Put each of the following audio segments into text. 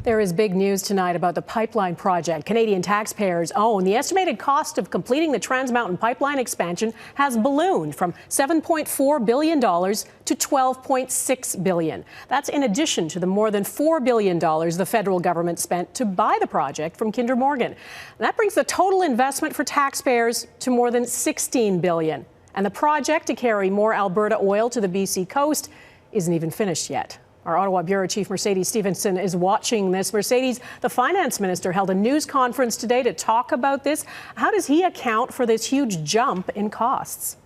There is big news tonight about the pipeline project Canadian taxpayers own. The estimated cost of completing the Trans Mountain pipeline expansion has ballooned from $7.4 billion to $12.6 billion. That's in addition to the more than $4 billion the federal government spent to buy the project from Kinder Morgan. That brings the total investment for taxpayers to more than $16 billion. And the project to carry more Alberta oil to the BC coast isn't even finished yet. Our Ottawa Bureau Chief Mercedes Stephenson is watching this. Mercedes, the finance minister held a news conference today to talk about this. How does he account for this huge jump in costs?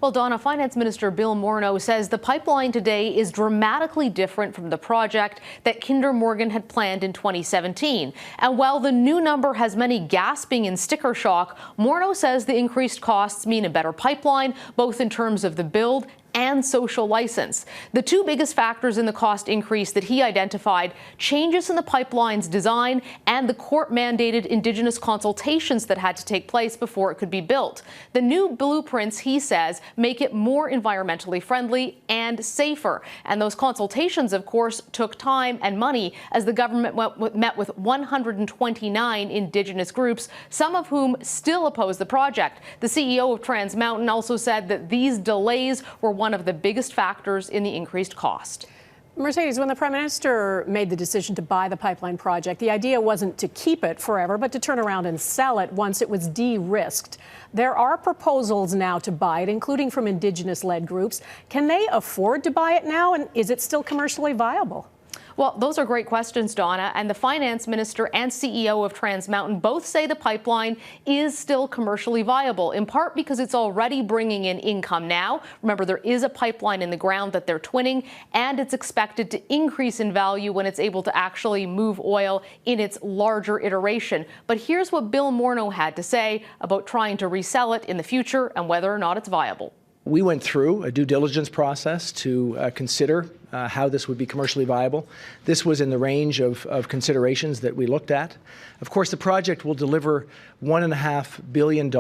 Well, Donna, Finance Minister Bill Morneau says the pipeline today is dramatically different from the project that Kinder Morgan had planned in 2017. And while the new number has many gasping in sticker shock, Morneau says the increased costs mean a better pipeline, both in terms of the build and social license. The two biggest factors in the cost increase that he identified: changes in the pipeline's design and the court-mandated Indigenous consultations that had to take place before it could be built. The new blueprints, he says, make it more environmentally friendly and safer. And those consultations, of course, took time and money, as the government met with 129 Indigenous groups, some of whom still oppose the project. The CEO of Trans Mountain also said that these delays were one of the biggest factors in the increased cost. Mercedes, when the Prime Minister made the decision to buy the pipeline project, the idea wasn't to keep it forever, but to turn around and sell it once it was de-risked. There are proposals now to buy it, including from Indigenous-led groups. Can they afford to buy it now, and is it still commercially viable? Well, those are great questions, Donna, and the finance minister and CEO of Trans Mountain both say the pipeline is still commercially viable, in part because it's already bringing in income now. Remember, there is a pipeline in the ground that they're twinning, and it's expected to increase in value when it's able to actually move oil in its larger iteration. But here's what Bill Morneau had to say about trying to resell it in the future and whether or not it's viable. We went through a due diligence process to consider how this would be commercially viable. This was in the range of considerations that we looked at. Of course, the project will deliver $1.5 billion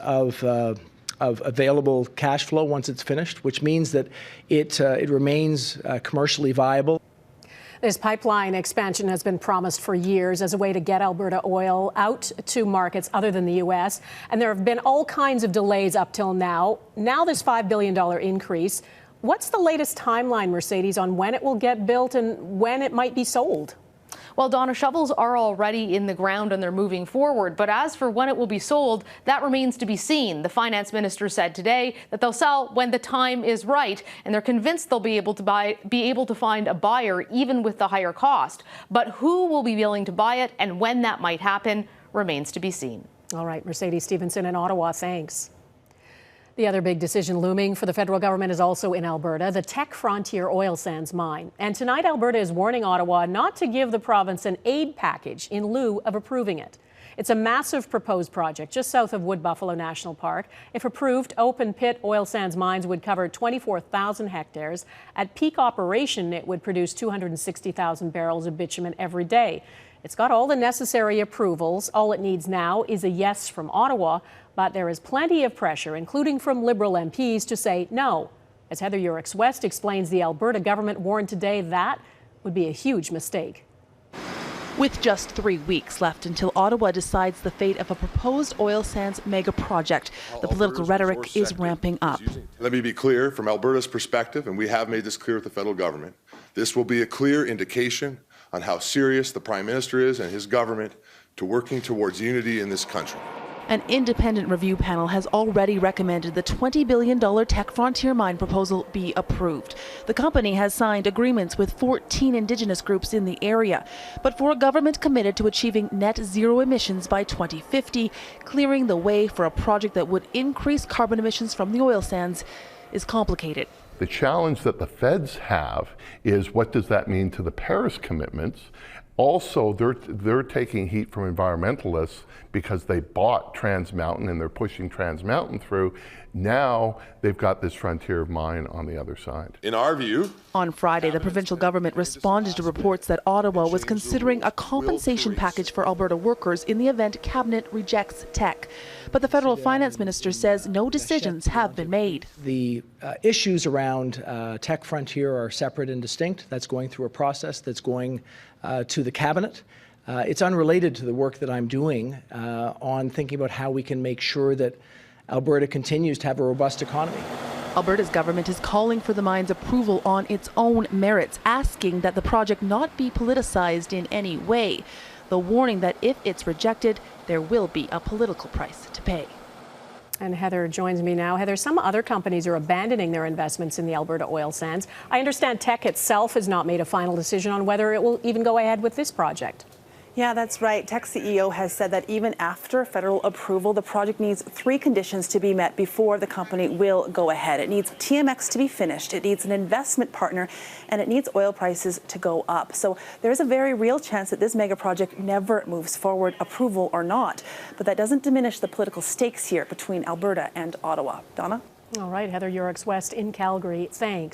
of available cash flow once it's finished, which means that it remains commercially viable. This pipeline expansion has been promised for years as a way to get Alberta oil out to markets other than the U.S., and there have been all kinds of delays up till now. Now this $5 billion increase. What's the latest timeline, Mercedes, on when it will get built and when it might be sold? Well, Donna, shovels are already in the ground and they're moving forward. But as for when it will be sold, that remains to be seen. The finance minister said today that they'll sell when the time is right, and they're convinced they'll be able to find a buyer even with the higher cost. But who will be willing to buy it and when that might happen remains to be seen. All right, Mercedes Stephenson in Ottawa, thanks. The other big decision looming for the federal government is also in Alberta, the Teck Frontier oil sands mine. And tonight, Alberta is warning Ottawa not to give the province an aid package in lieu of approving it. It's a massive proposed project just south of Wood Buffalo National Park. If approved, open pit oil sands mines would cover 24,000 hectares. At peak operation, it would produce 260,000 barrels of bitumen every day. It's got all the necessary approvals. All it needs now is a yes from Ottawa. But there is plenty of pressure, including from Liberal MPs, to say no. As Heather Yourex-West explains, the Alberta government warned today that would be a huge mistake. With just 3 weeks left until Ottawa decides the fate of a proposed oil sands mega project, the political rhetoric is ramping up. Let me be clear, from Alberta's perspective, and we have made this clear with the federal government, this will be a clear indication on how serious the Prime Minister is and his government to working towards unity in this country. An independent review panel has already recommended the $20 billion Teck Frontier mine proposal be approved. The company has signed agreements with 14 Indigenous groups in the area. But for a government committed to achieving net zero emissions by 2050, clearing the way for a project that would increase carbon emissions from the oil sands is complicated. The challenge that the feds have is, what does that mean to the Paris commitments? Also, they're taking heat from environmentalists because they bought Trans Mountain and they're pushing Trans Mountain through. Now they've got this frontier mine on the other side. In our view, on Friday, the provincial government responded to reports that Ottawa was considering a compensation package for Alberta workers in the event Cabinet rejects Teck. But the federal finance minister says no decisions have been made. The issues around Teck Frontier are separate and distinct. That's going through a process that's going to to the cabinet. It's unrelated to the work that I'm doing on thinking about how we can make sure that Alberta continues to have a robust economy. Alberta's government is calling for the mine's approval on its own merits, asking that the project not be politicized in any way, though warning that if it's rejected, there will be a political price to pay. And Heather joins me now. Heather, some other companies are abandoning their investments in the Alberta oil sands. I understand Teck itself has not made a final decision on whether it will even go ahead with this project. Yeah, that's right. Teck CEO has said that even after federal approval, the project needs 3 conditions to be met before the company will go ahead. It needs TMX to be finished, it needs an investment partner, and it needs oil prices to go up. So there is a very real chance that this mega project never moves forward, approval or not. But that doesn't diminish the political stakes here between Alberta and Ottawa. Donna? All right, Heather Yourex-West in Calgary. Thanks.